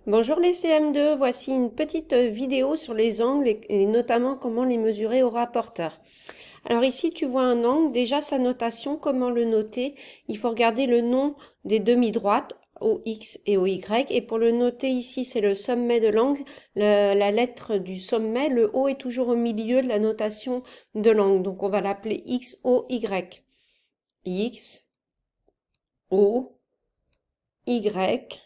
Bonjour les CM2, voici une petite vidéo sur les angles et notamment comment les mesurer au rapporteur. Alors ici tu vois un angle, déjà sa notation, comment le noter? Il faut regarder le nom des demi-droites, OX et OY, et pour le noter ici c'est le sommet de l'angle, la lettre du sommet, le O est toujours au milieu de la notation de l'angle, donc on va l'appeler XOY. X, O, Y,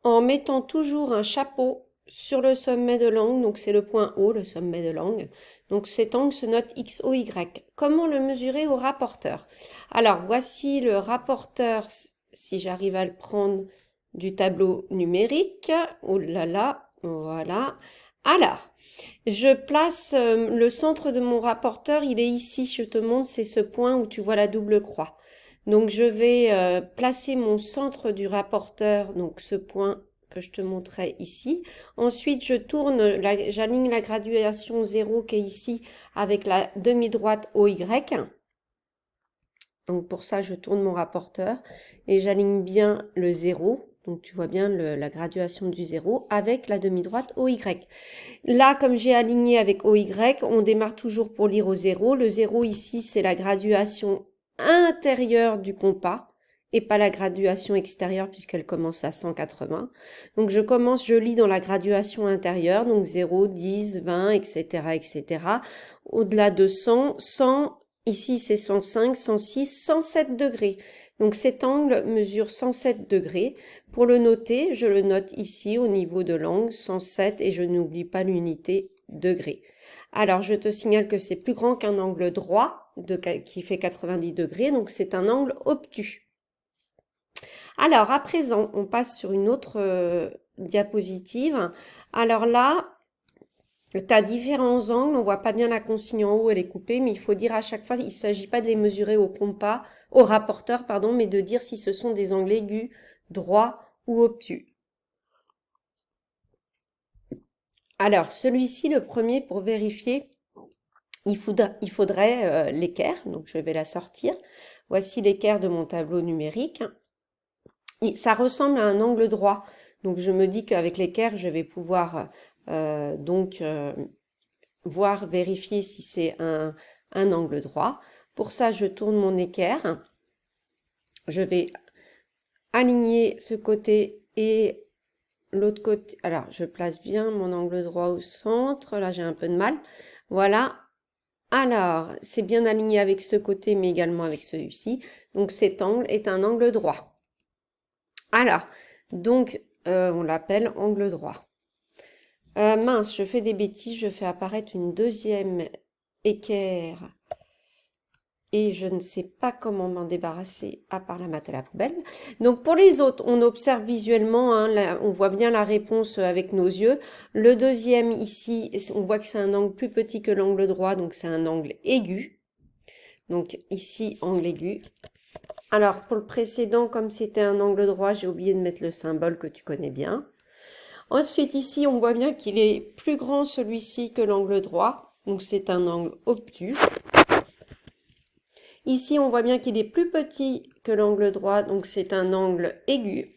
en mettant toujours un chapeau sur le sommet de l'angle, donc c'est le point O, le sommet de l'angle. Donc cet angle se note XOY. Comment le mesurer au rapporteur? Alors voici le rapporteur, si j'arrive à le prendre du tableau numérique. Oh là là, voilà. Alors, je place le centre de mon rapporteur, il est ici, je te montre, c'est ce point où tu vois la double croix. Donc je vais placer mon centre du rapporteur, donc ce point que je te montrais ici. Ensuite, je tourne, j'aligne la graduation 0 qui est ici avec la demi-droite OY. Donc pour ça, je tourne mon rapporteur et j'aligne bien le 0. Donc tu vois bien la graduation du 0 avec la demi-droite OY. Là, comme j'ai aligné avec OY, on démarre toujours pour lire au 0. Le 0 ici, c'est la graduation intérieure du compas et pas la graduation extérieure puisqu'elle commence à 180. Donc je lis dans la graduation intérieure, donc 0, 10, 20, etc., etc. Au-delà de 100, 100, ici c'est 105, 106, 107 degrés. Donc cet angle mesure 107 degrés. Pour le noter, je le note ici au niveau de l'angle 107 et je n'oublie pas l'unité degré. Alors je te signale que c'est plus grand qu'un angle droit qui fait 90 degrés, donc c'est un angle obtus. Alors à présent, on passe sur une autre diapositive. Alors là, tu as différents angles, on voit pas bien la consigne en haut, elle est coupée, mais il faut dire à chaque fois, il ne s'agit pas de les mesurer au compas, au rapporteur, pardon, mais de dire si ce sont des angles aigus, droits ou obtus. Alors, celui-ci, le premier, pour vérifier, il faudrait l'équerre, donc je vais la sortir. Voici l'équerre de mon tableau numérique. Et ça ressemble à un angle droit, donc je me dis qu'avec l'équerre, je vais pouvoir voir, vérifier si c'est un angle droit. Pour ça, je tourne mon équerre. Je vais aligner ce côté et l'autre côté. Alors, je place bien mon angle droit au centre. Là, j'ai un peu de mal. Voilà. Alors, c'est bien aligné avec ce côté, mais également avec celui-ci. Donc, cet angle est un angle droit. Alors, donc, on l'appelle angle droit. Mince, je fais des bêtises. Je fais apparaître une deuxième équerre et je ne sais pas comment m'en débarrasser à part la mettre à la poubelle. Donc pour les autres, on observe visuellement, hein, on voit bien la réponse avec nos yeux. Le deuxième ici, on voit que c'est un angle plus petit que l'angle droit, donc c'est un angle aigu. Donc ici, angle aigu. Alors pour le précédent, comme c'était un angle droit, j'ai oublié de mettre le symbole que tu connais bien. Ensuite ici, on voit bien qu'il est plus grand celui-ci que l'angle droit, donc c'est un angle obtus. Ici, on voit bien qu'il est plus petit que l'angle droit, donc c'est un angle aigu.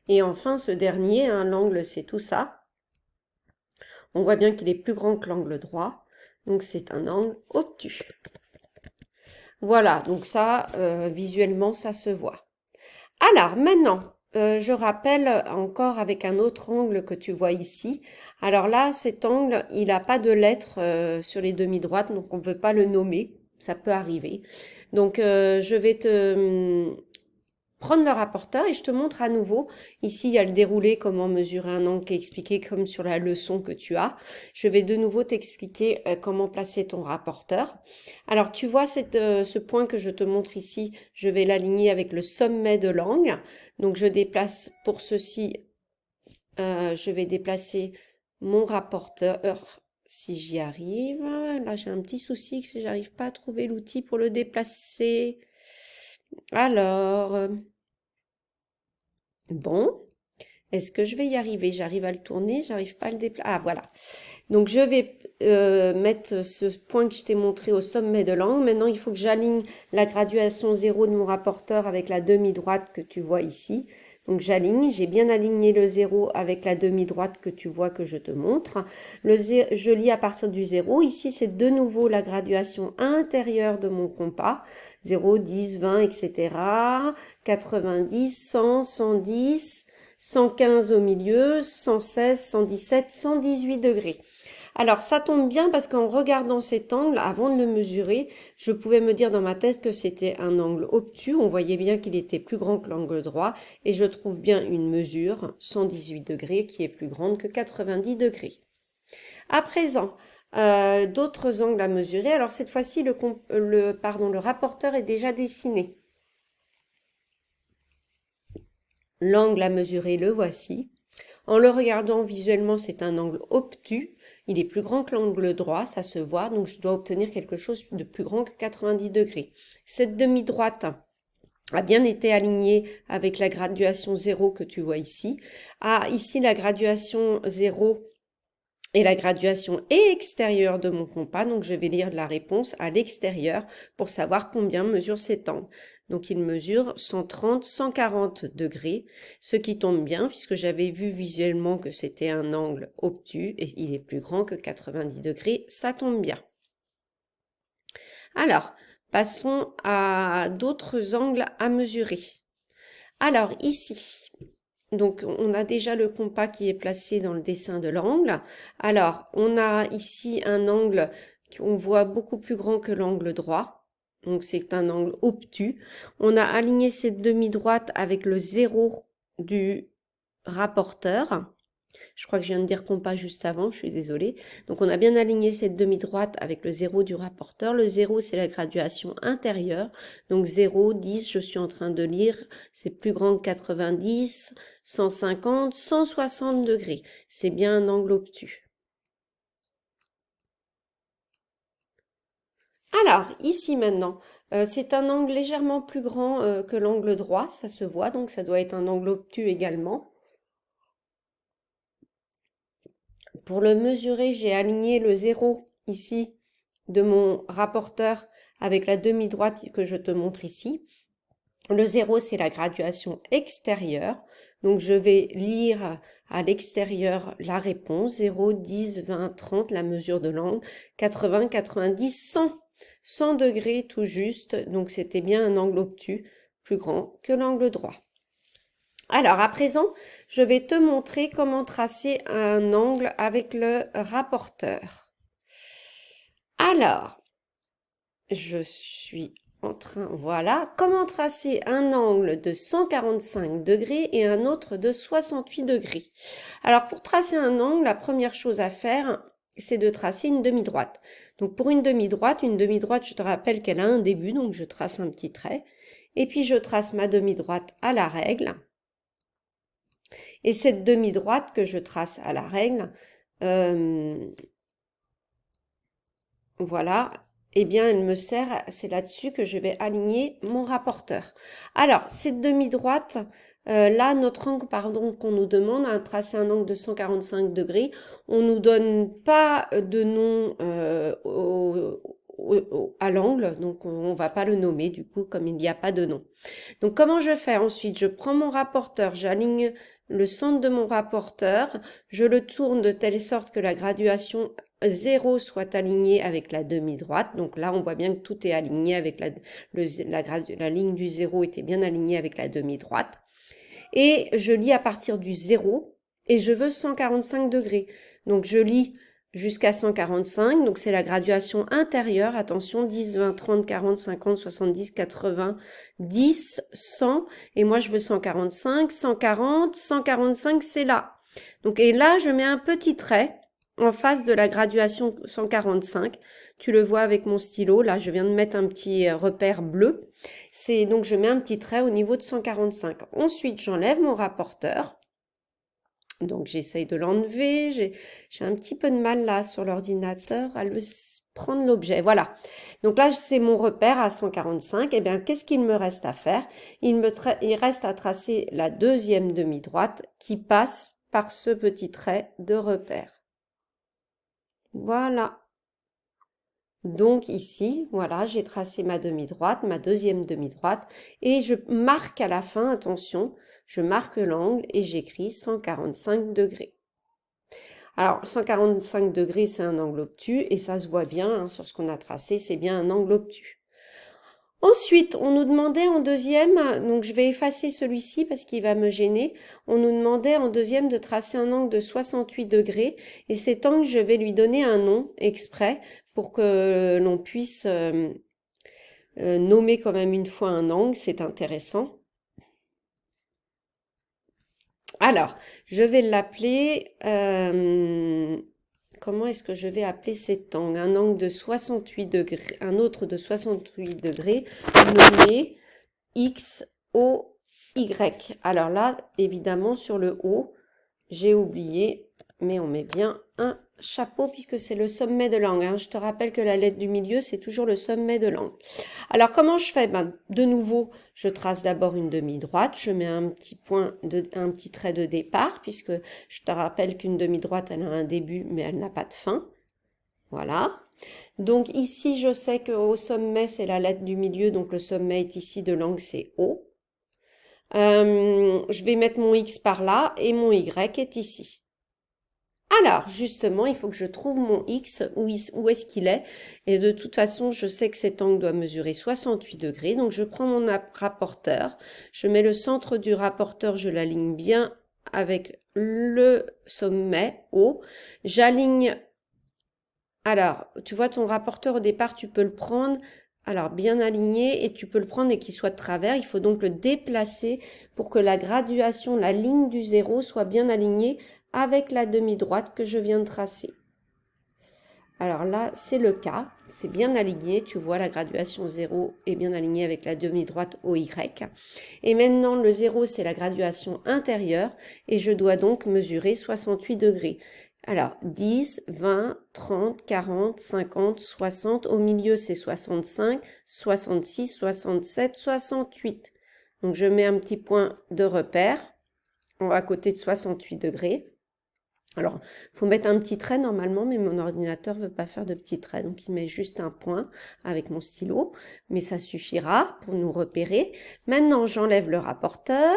Et enfin, ce dernier, hein, l'angle, c'est tout ça. On voit bien qu'il est plus grand que l'angle droit, donc c'est un angle obtus. Voilà, donc ça, visuellement, ça se voit. Alors, maintenant, je rappelle encore avec un autre angle que tu vois ici. Alors là, cet angle, il n'a pas de lettres sur les demi-droites, donc on ne peut pas le nommer. Ça peut arriver. Donc, je vais te prendre le rapporteur et je te montre à nouveau. Ici, il y a le déroulé, comment mesurer un angle qui est expliqué comme sur la leçon que tu as. Je vais de nouveau t'expliquer comment placer ton rapporteur. Alors, tu vois ce point que je te montre ici, je vais l'aligner avec le sommet de l'angle. Donc, je déplace pour ceci, je vais déplacer mon rapporteur si j'y arrive. Là, j'ai un petit souci que j'arrive pas à trouver l'outil pour le déplacer. Alors, bon, est-ce que je vais y arriver? J'arrive à le tourner, j'arrive pas à le déplacer. Ah, voilà. Donc, je vais mettre ce point que je t'ai montré au sommet de l'angle. Maintenant, il faut que j'aligne la graduation 0 de mon rapporteur avec la demi-droite que tu vois ici. Donc j'aligne, j'ai bien aligné le 0 avec la demi-droite que tu vois que je te montre. Je lis à partir du 0. Ici, c'est de nouveau la graduation intérieure de mon compas. 0, 10, 20, etc. 90, 100, 110, 115 au milieu, 116, 117, 118 degrés. Alors, ça tombe bien parce qu'en regardant cet angle, avant de le mesurer, je pouvais me dire dans ma tête que c'était un angle obtus. On voyait bien qu'il était plus grand que l'angle droit et je trouve bien une mesure, 118 degrés, qui est plus grande que 90 degrés. À présent, d'autres angles à mesurer. Alors, cette fois-ci, le rapporteur est déjà dessiné. L'angle à mesurer, le voici. En le regardant visuellement, c'est un angle obtus. Il est plus grand que l'angle droit, ça se voit, donc je dois obtenir quelque chose de plus grand que 90 degrés. Cette demi-droite a bien été alignée avec la graduation 0 que tu vois ici. Ici, la graduation 0 et la graduation extérieure de mon compas, donc je vais lire la réponse à l'extérieur pour savoir combien mesure cet angle. Donc il mesure 130, 140 degrés, ce qui tombe bien puisque j'avais vu visuellement que c'était un angle obtus et il est plus grand que 90 degrés, ça tombe bien. Alors, passons à d'autres angles à mesurer. Alors ici, donc, on a déjà le compas qui est placé dans le dessin de l'angle. Alors, on a ici un angle qu'on voit beaucoup plus grand que l'angle droit. Donc, c'est un angle obtus. On a aligné cette demi-droite avec le 0 du rapporteur. Je crois que je viens de dire compas juste avant, je suis désolée. Donc, on a bien aligné cette demi-droite avec le 0 du rapporteur. Le 0, c'est la graduation intérieure. Donc, 0, 10, je suis en train de lire, c'est plus grand que 90, 150, 160 degrés. C'est bien un angle obtus. Alors, ici maintenant, c'est un angle légèrement plus grand que l'angle droit, ça se voit, donc ça doit être un angle obtus également. Pour le mesurer, j'ai aligné le 0 ici de mon rapporteur avec la demi-droite que je te montre ici. Le 0, c'est la graduation extérieure. Donc, je vais lire à l'extérieur la réponse. 0, 10, 20, 30, la mesure de l'angle. 80, 90, 100. 100 degrés tout juste. Donc, c'était bien un angle obtus plus grand que l'angle droit. Alors, à présent, je vais te montrer comment tracer un angle avec le rapporteur. Alors, je suis en train, voilà, comment tracer un angle de 145 degrés et un autre de 68 degrés. Alors, pour tracer un angle, la première chose à faire, c'est de tracer une demi-droite. Donc, pour une demi-droite, je te rappelle qu'elle a un début, donc je trace un petit trait. Et puis, je trace ma demi-droite à la règle. Et cette demi-droite que je trace à la règle, voilà, eh bien, elle me sert, c'est là-dessus que je vais aligner mon rapporteur. Alors, cette demi-droite, là, notre angle, pardon, qu'on nous demande, à tracer un angle de 145 degrés, on ne nous donne pas de nom à l'angle, donc on ne va pas le nommer, du coup, comme il n'y a pas de nom. Donc, comment je fais ensuite? Je prends mon rapporteur, j'aligne le centre de mon rapporteur, je le tourne de telle sorte que la graduation 0 soit alignée avec la demi-droite. Donc là, on voit bien que tout est aligné avec la ligne du 0 était bien alignée avec la demi-droite. Et je lis à partir du 0 et je veux 145 degrés. Donc je lis jusqu'à 145, donc c'est la graduation intérieure, attention, 10, 20, 30, 40, 50, 70, 80, 10, 100, et moi je veux 145, 140, 145, c'est là. Donc, et là, je mets un petit trait en face de la graduation 145, tu le vois avec mon stylo, là je viens de mettre un petit repère bleu, donc je mets un petit trait au niveau de 145. Ensuite, j'enlève mon rapporteur. Donc j'essaye de l'enlever, j'ai un petit peu de mal là sur l'ordinateur à prendre l'objet. Voilà. Donc là c'est mon repère à 145. Et bien qu'est-ce qu'il me reste à faire? Il reste à tracer la deuxième demi-droite qui passe par ce petit trait de repère. Voilà. Donc ici, voilà, j'ai tracé ma demi-droite, ma deuxième demi-droite, et je marque à la fin, attention, je marque l'angle et j'écris 145 degrés. Alors, 145 degrés, c'est un angle obtus, et ça se voit bien hein, sur ce qu'on a tracé, c'est bien un angle obtus. Ensuite, on nous demandait en deuxième, donc je vais effacer celui-ci parce qu'il va me gêner, on nous demandait en deuxième de tracer un angle de 68 degrés, et cet angle, je vais lui donner un nom exprès pour que l'on puisse nommer quand même une fois un angle, c'est intéressant. Alors, je vais l'appeler... comment est-ce que je vais appeler cet angle? Un angle de 68 degrés, un autre de 68 degrés, nommé X, O, Y. Alors là, évidemment, sur le O, j'ai oublié, mais on met bien un chapeau puisque c'est le sommet de l'angle. Hein. Je te rappelle que la lettre du milieu, c'est toujours le sommet de l'angle. Alors, comment je fais? De nouveau, je trace d'abord une demi-droite. Je mets un petit un petit trait de départ puisque je te rappelle qu'une demi-droite, elle a un début, mais elle n'a pas de fin. Voilà. Donc ici, je sais qu'au sommet, c'est la lettre du milieu, donc le sommet est ici de l'angle, c'est O. Je vais mettre mon X par là et mon Y est ici. Alors, justement, il faut que je trouve mon X, où est-ce qu'il est. Et de toute façon, je sais que cet angle doit mesurer 68 degrés. Donc, je prends mon rapporteur. Je mets le centre du rapporteur, je l'aligne bien avec le sommet O. J'aligne... Alors, tu vois, ton rapporteur, au départ, tu peux le prendre... Alors, bien aligné, et tu peux le prendre et qu'il soit de travers. Il faut donc le déplacer pour que la graduation, la ligne du zéro soit bien alignée avec la demi-droite que je viens de tracer. Alors là, c'est le cas. C'est bien aligné. Tu vois, la graduation 0 est bien alignée avec la demi-droite OY. Et maintenant, le 0, c'est la graduation intérieure. Et je dois donc mesurer 68 degrés. Alors, 10, 20, 30, 40, 50, 60. Au milieu, c'est 65, 66, 67, 68. Donc, je mets un petit point de repère à côté de 68 degrés. Alors, il faut mettre un petit trait normalement, mais mon ordinateur ne veut pas faire de petits traits. Donc, il met juste un point avec mon stylo. Mais ça suffira pour nous repérer. Maintenant, j'enlève le rapporteur.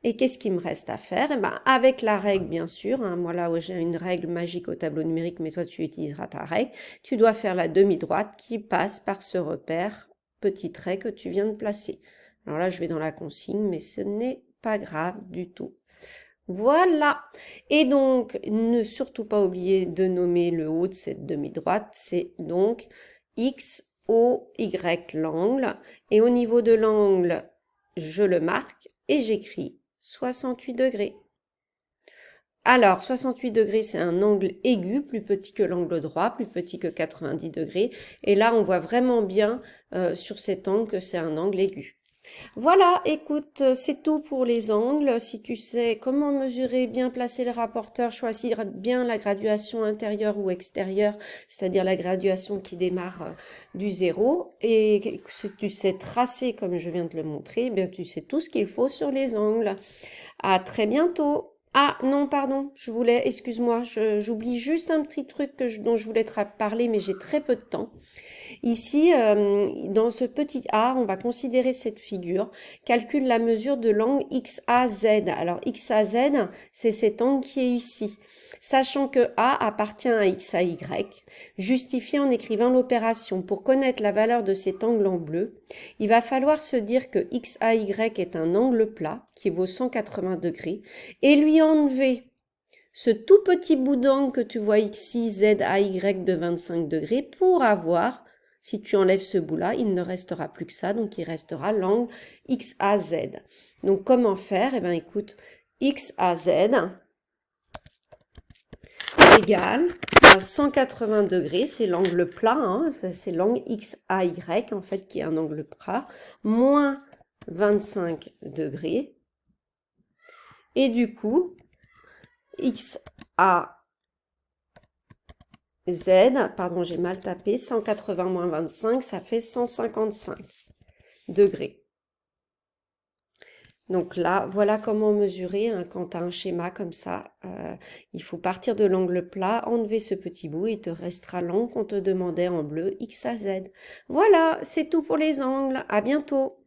Et qu'est-ce qu'il me reste à faire? Eh ben, avec la règle, bien sûr. Hein, moi, là où j'ai une règle magique au tableau numérique, mais toi, tu utiliseras ta règle. Tu dois faire la demi-droite qui passe par ce repère, petit trait que tu viens de placer. Alors là, je vais dans la consigne, mais ce n'est pas grave du tout. Voilà. Et donc, ne surtout pas oublier de nommer le haut de cette demi-droite. C'est donc X, O, Y, l'angle. Et au niveau de l'angle, je le marque et j'écris 68 degrés. Alors, 68 degrés, c'est un angle aigu, plus petit que l'angle droit, plus petit que 90 degrés. Et là, on voit vraiment bien sur cet angle que c'est un angle aigu. Voilà, écoute, c'est tout pour les angles. Si tu sais comment mesurer, bien placer le rapporteur, choisir bien la graduation intérieure ou extérieure, c'est-à-dire la graduation qui démarre du zéro, et si tu sais tracer comme je viens de le montrer, bien tu sais tout ce qu'il faut sur les angles. À très bientôt. Ah non, pardon, excuse-moi, j'oublie juste un petit truc dont je voulais te parler, mais j'ai très peu de temps. Ici, dans ce petit A, on va considérer cette figure, calcule la mesure de l'angle XAZ. Alors XAZ, c'est cet angle qui est ici. Sachant que A appartient à XAY, justifie en écrivant l'opération. Pour connaître la valeur de cet angle en bleu, il va falloir se dire que XAY est un angle plat qui vaut 180 degrés et lui enlever ce tout petit bout d'angle que tu vois ici, ZAY de 25 degrés, pour avoir, si tu enlèves ce bout-là, il ne restera plus que ça, donc il restera l'angle XAZ. Donc comment faire? Eh bien écoute, XAZ égale à 180 degrés, c'est l'angle plat, hein, c'est l'angle XAY en fait qui est un angle plat, moins 25 degrés. Et du coup, XAZ, pardon, j'ai mal tapé, 180 moins 25, ça fait 155 degrés. Donc là, voilà comment mesurer hein, quand tu as un schéma comme ça. Il faut partir de l'angle plat, enlever ce petit bout et il te restera l'angle qu'on te demandait en bleu X à Z. Voilà, c'est tout pour les angles. À bientôt.